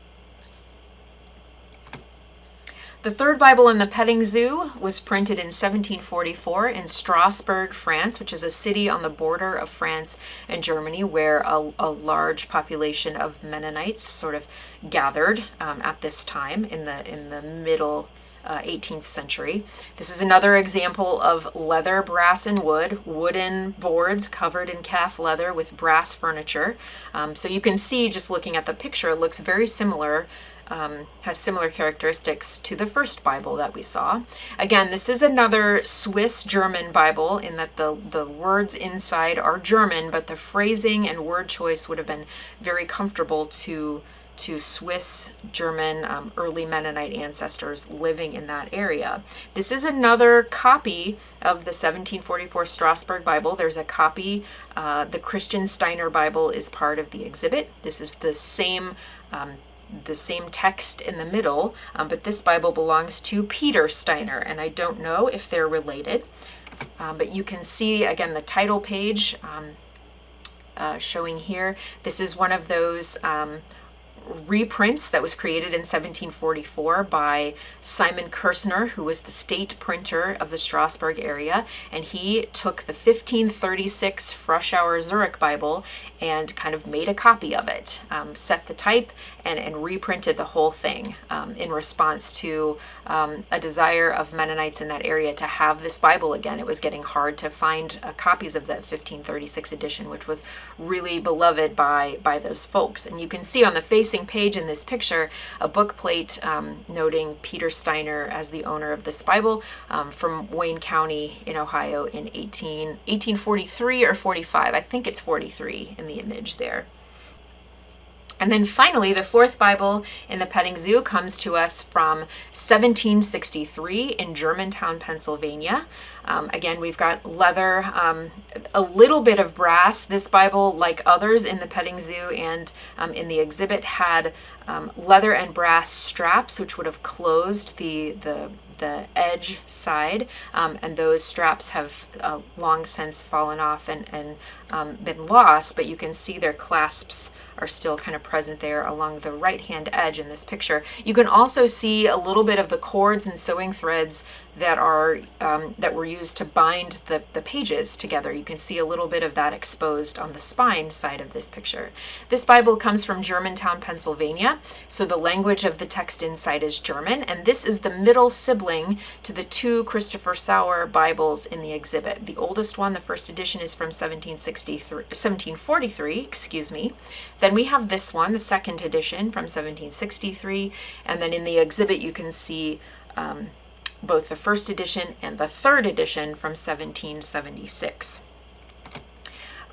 The third Bible in the petting zoo was printed in 1744 in Strasbourg, France, which is a city on the border of France and Germany where a large population of Mennonites sort of gathered at this time in the middle 18th century. This is another example of leather, brass, and wood, wooden boards covered in calf leather with brass furniture. So you can see, just looking at the picture, it looks very similar, has similar characteristics to the first Bible that we saw. Again, this is another Swiss-German Bible in that the words inside are German, but the phrasing and word choice would have been very comfortable to Swiss, German, early Mennonite ancestors living in that area. This is another copy of the 1744 Strasbourg Bible. There's a copy, the Christian Steiner Bible is part of the exhibit. This is the same text in the middle, but this Bible belongs to Peter Steiner, and I don't know if they're related. But you can see, again, the title page showing here. This is one of those reprints that was created in 1744 by Simon Kirsner, who was the state printer of the Strasbourg area, and he took the 1536 Froschauer Zurich Bible and kind of made a copy of it, set the type, and reprinted the whole thing in response to a desire of Mennonites in that area to have this Bible again. It was getting hard to find copies of the 1536 edition, which was really beloved by those folks. And you can see on the facing page in this picture a book plate noting Peter Steiner as the owner of this Bible from Wayne County in Ohio in 1843 or 45. I think it's 43 in the image there. And then finally, the fourth Bible in the petting zoo comes to us from 1763 in Germantown, Pennsylvania. Again, we've got leather, a little bit of brass. This Bible, like others in the petting zoo and in the exhibit, had leather and brass straps, which would have closed the edge side, and those straps have long since fallen off and been lost, but you can see their clasps are still kind of present there along the right hand edge in this picture. You can also see a little bit of the cords and sewing threads that are that were used to bind the pages together. You can see a little bit of that exposed on the spine side of this picture. This Bible comes from Germantown, Pennsylvania, so the language of the text inside is German, and this is the middle sibling to the two Christopher Sauer Bibles in the exhibit. The oldest one, the first edition, is from 1743, excuse me. Then we have this one, the second edition, from 1763, and then in the exhibit you can see both the first edition and the third edition from 1776.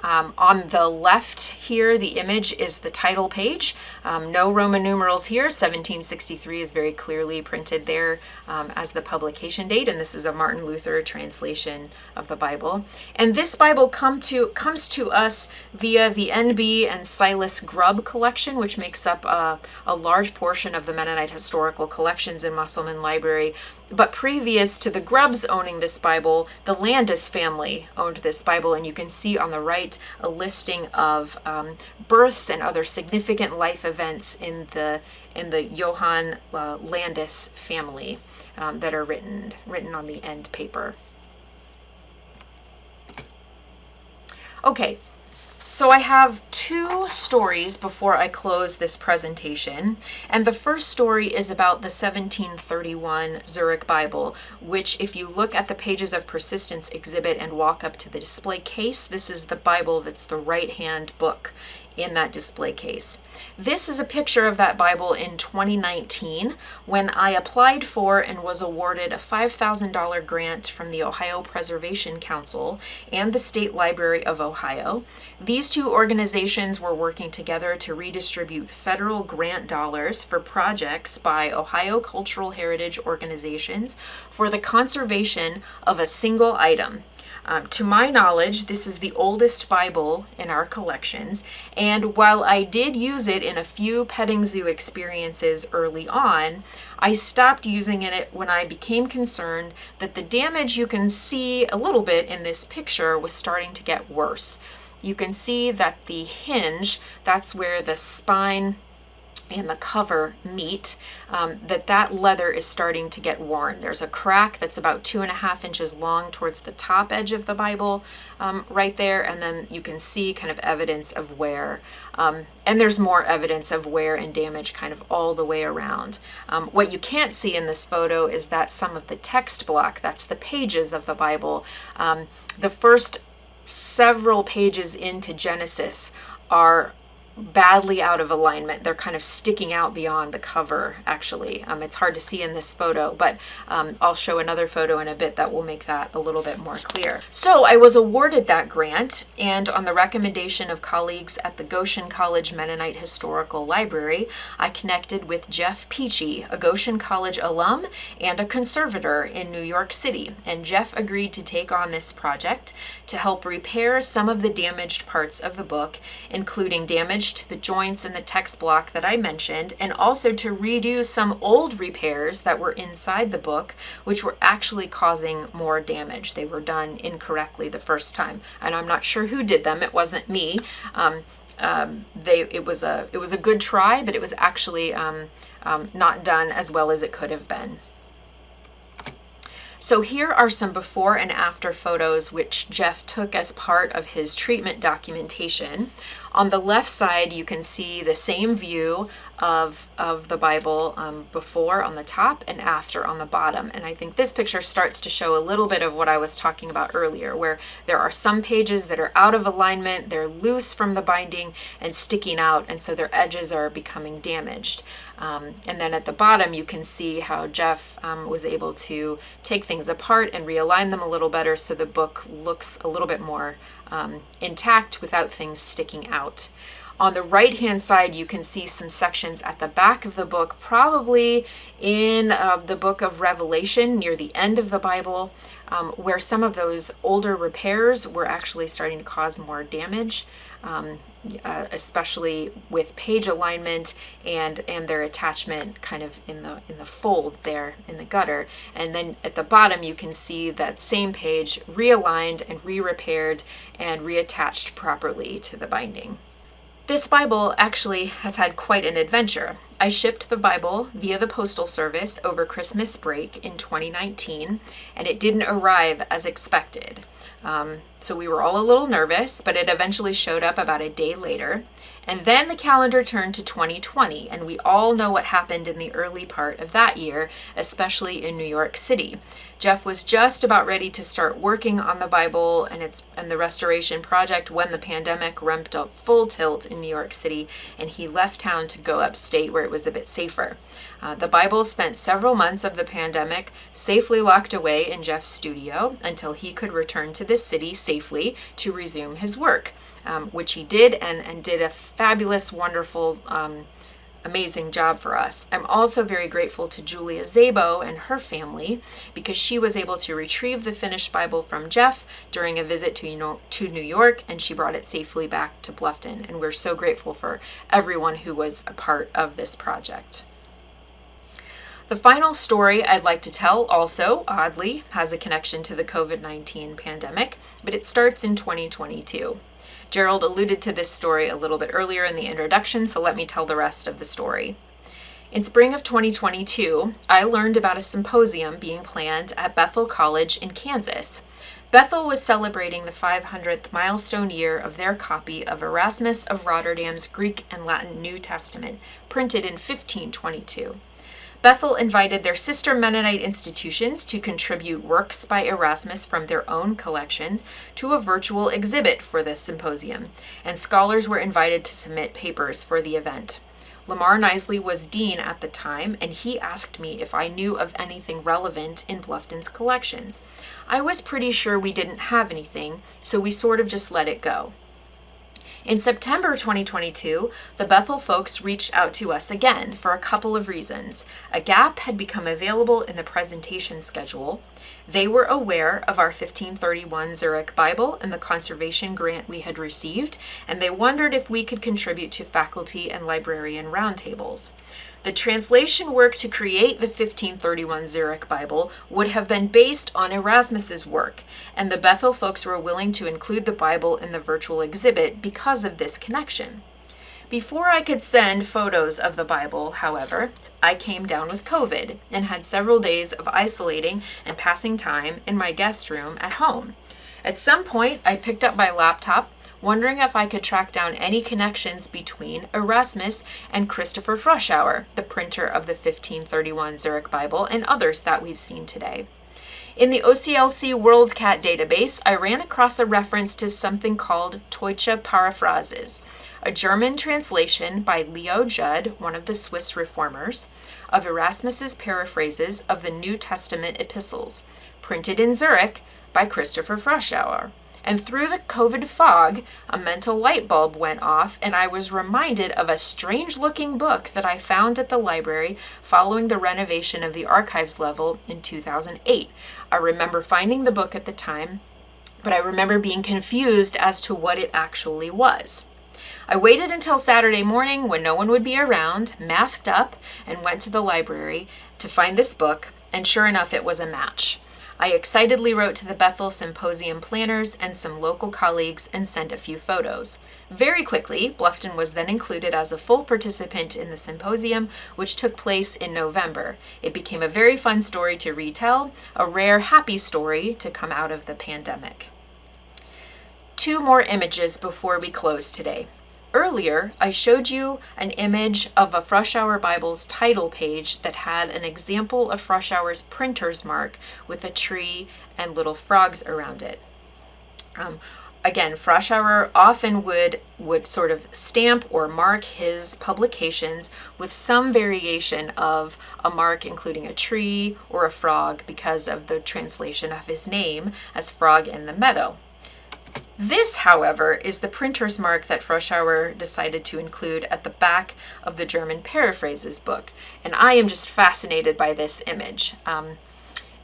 On the left here, the image is the title page. No Roman numerals here. 1763 is very clearly printed there as the publication date, and this is a Martin Luther translation of the Bible. And this Bible comes to us via the N.B. and Silas Grubb collection, which makes up a large portion of the Mennonite Historical Collections in Musselman Library. But previous to the Grubbs owning this Bible, the Landis family owned this Bible, and you can see on the right a listing of births and other significant life events in the Johann Landis family that are written on the end paper. Okay. So I have two stories before I close this presentation, and the first story is about the 1731 Zurich Bible, which if you look at the Pages of Persistence exhibit and walk up to the display case, this is the Bible that's the right-hand book in that display case. This is a picture of that Bible in 2019 when I applied for and was awarded a $5,000 grant from the Ohio Preservation Council and the State Library of Ohio. These two organizations were working together to redistribute federal grant dollars for projects by Ohio cultural heritage organizations for the conservation of a single item. To my knowledge, this is the oldest Bible in our collections, and while I did use it in a few petting zoo experiences early on, I stopped using it when I became concerned that the damage you can see a little bit in this picture was starting to get worse. You can see that the hinge, that's where the spine and the cover meet, that leather is starting to get worn. There's a crack that's about 2.5 inches long towards the top edge of the Bible right there, and then you can see kind of evidence of wear. And there's more evidence of wear and damage kind of all the way around. What you can't see in this photo is that some of the text block, that's the pages of the Bible, the first several pages into Genesis are badly out of alignment. They're kind of sticking out beyond the cover, actually. It's hard to see in this photo, but I'll show another photo in a bit that will make that a little bit more clear. So I was awarded that grant, and on the recommendation of colleagues at the Goshen College Mennonite Historical Library, I connected with Jeff Peachy, a Goshen College alum and a conservator in New York City, and Jeff agreed to take on this project to help repair some of the damaged parts of the book, including damage to the joints and the text block that I mentioned, and also to redo some old repairs that were inside the book, which were actually causing more damage. They were done incorrectly the first time, and I'm not sure who did them. It wasn't me. it was a good try, but it was actually not done as well as it could have been. So here are some before and after photos which Jeff took as part of his treatment documentation. On the left side, you can see the same view of the Bible before on the top and after on the bottom. And I think this picture starts to show a little bit of what I was talking about earlier, where there are some pages that are out of alignment, they're loose from the binding and sticking out, and so their edges are becoming damaged. And then at the bottom, you can see how Jeff was able to take things apart and realign them a little better so the book looks a little bit more intact without things sticking out. On the right-hand side, you can see some sections at the back of the book, probably in the book of Revelation, near the end of the Bible, where some of those older repairs were actually starting to cause more damage, especially with page alignment and their attachment kind of in the fold there in the gutter. And then at the bottom, you can see that same page realigned and re-repaired and reattached properly to the binding. This Bible actually has had quite an adventure. I shipped the Bible via the Postal Service over Christmas break in 2019, and it didn't arrive as expected. So we were all a little nervous, but it eventually showed up about a day later. And then the calendar turned to 2020, and we all know what happened in the early part of that year, especially in New York City. Jeff was just about ready to start working on the Bible and the restoration project when the pandemic ramped up full tilt in New York City, and he left town to go upstate where it was a bit safer. The Bible spent several months of the pandemic safely locked away in Jeff's studio until he could return to the city safely to resume his work, which he did and did a fabulous, wonderful, amazing job for us. I'm also very grateful to Julia Szabo and her family because she was able to retrieve the finished Bible from Jeff during a visit to New York, and she brought it safely back to Bluffton. And we're so grateful for everyone who was a part of this project. The final story I'd like to tell also, oddly, has a connection to the COVID-19 pandemic, but it starts in 2022. Gerald alluded to this story a little bit earlier in the introduction, so let me tell the rest of the story. In spring of 2022, I learned about a symposium being planned at Bethel College in Kansas. Bethel was celebrating the 500th milestone year of their copy of Erasmus of Rotterdam's Greek and Latin New Testament, printed in 1522. Bethel invited their sister Mennonite institutions to contribute works by Erasmus from their own collections to a virtual exhibit for the symposium, and scholars were invited to submit papers for the event. Lamar Knisley was dean at the time, and he asked me if I knew of anything relevant in Bluffton's collections. I was pretty sure we didn't have anything, so we sort of just let it go. In September 2022, the Bethel folks reached out to us again for a couple of reasons. A gap had become available in the presentation schedule. They were aware of our 1531 Zurich Bible and the conservation grant we had received, and they wondered if we could contribute to faculty and librarian roundtables. The translation work to create the 1531 Zurich Bible would have been based on Erasmus's work, and the Bethel folks were willing to include the Bible in the virtual exhibit because of this connection. Before I could send photos of the Bible, however, I came down with COVID and had several days of isolating and passing time in my guest room at home. At some point, I picked up my laptop, wondering if I could track down any connections between Erasmus and Christopher Froschauer, the printer of the 1531 Zurich Bible, and others that we've seen today. In the OCLC WorldCat database, I ran across a reference to something called Deutsche Paraphrases, a German translation by Leo Judd, one of the Swiss reformers, of Erasmus's paraphrases of the New Testament epistles, printed in Zurich by Christopher Froschauer. And through the COVID fog, a mental light bulb went off, and I was reminded of a strange-looking book that I found at the library following the renovation of the archives level in 2008. I remember finding the book at the time, but I remember being confused as to what it actually was. I waited until Saturday morning when no one would be around, masked up, and went to the library to find this book, and sure enough, it was a match. I excitedly wrote to the Bethel Symposium planners and some local colleagues and sent a few photos. Very quickly, Bluffton was then included as a full participant in the symposium, which took place in November. It became a very fun story to retell, a rare happy story to come out of the pandemic. 2 more images before we close today. Earlier, I showed you an image of a Fresh Hour Bible's title page that had an example of Fresh Hour's printer's mark with a tree and little frogs around it. Again, Fresh Hour often would sort of stamp or mark his publications with some variation of a mark including a tree or a frog because of the translation of his name as Frog in the Meadow. This, however, is the printer's mark that Fresh Hour decided to include at the back of the German Paraphrases book, and I am just fascinated by this image.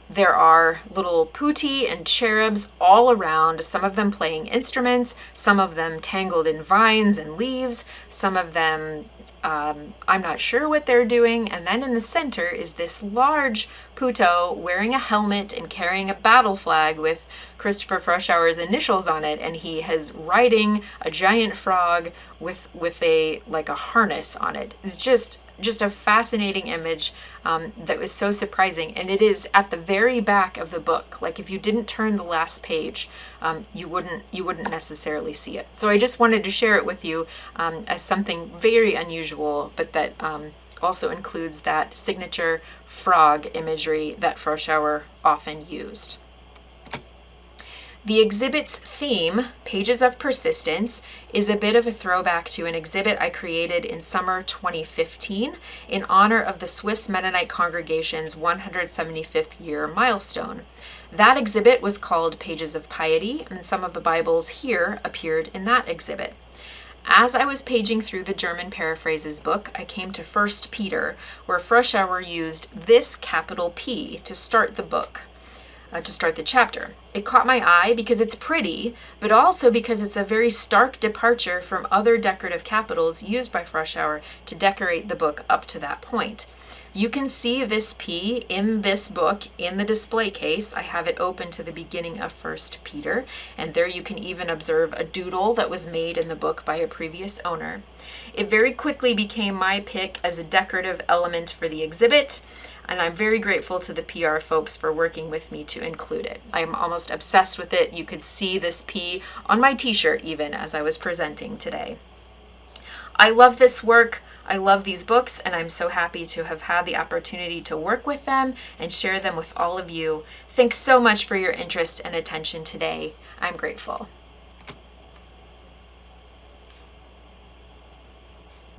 There are little putti and cherubs all around, some of them playing instruments, some of them tangled in vines and leaves, some of them, I'm not sure what they're doing, and then in the center is this large Puto wearing a helmet and carrying a battle flag with Christopher Fresh Hour's initials on it, and he is riding a giant frog with a harness on it. It's just a fascinating image that was so surprising, and it is at the very back of the book. Like if you didn't turn the last page, you wouldn't necessarily see it. So I just wanted to share it with you as something very unusual, but that also includes that signature frog imagery that Fresh Hour often used. The exhibit's theme, Pages of Persistence, is a bit of a throwback to an exhibit I created in summer 2015 in honor of the Swiss Mennonite congregation's 175th year milestone. That exhibit was called Pages of Piety, and some of the Bibles here appeared in that exhibit. As I was paging through the German Paraphrases book, I came to 1 Peter, where Fresh Hour used this capital P to start the book. To start the chapter. It caught my eye because it's pretty, but also because it's a very stark departure from other decorative capitals used by Fresh Hour to decorate the book up to that point. You can see this P in this book in the display case. I have it open to the beginning of 1 Peter, and there you can even observe a doodle that was made in the book by a previous owner. It very quickly became my pick as a decorative element for the exhibit, and I'm very grateful to the PR folks for working with me to include it. I'm almost obsessed with it. You could see this P on my t-shirt even as I was presenting today. I love this work. I love these books, and I'm so happy to have had the opportunity to work with them and share them with all of you. Thanks so much for your interest and attention today. I'm grateful.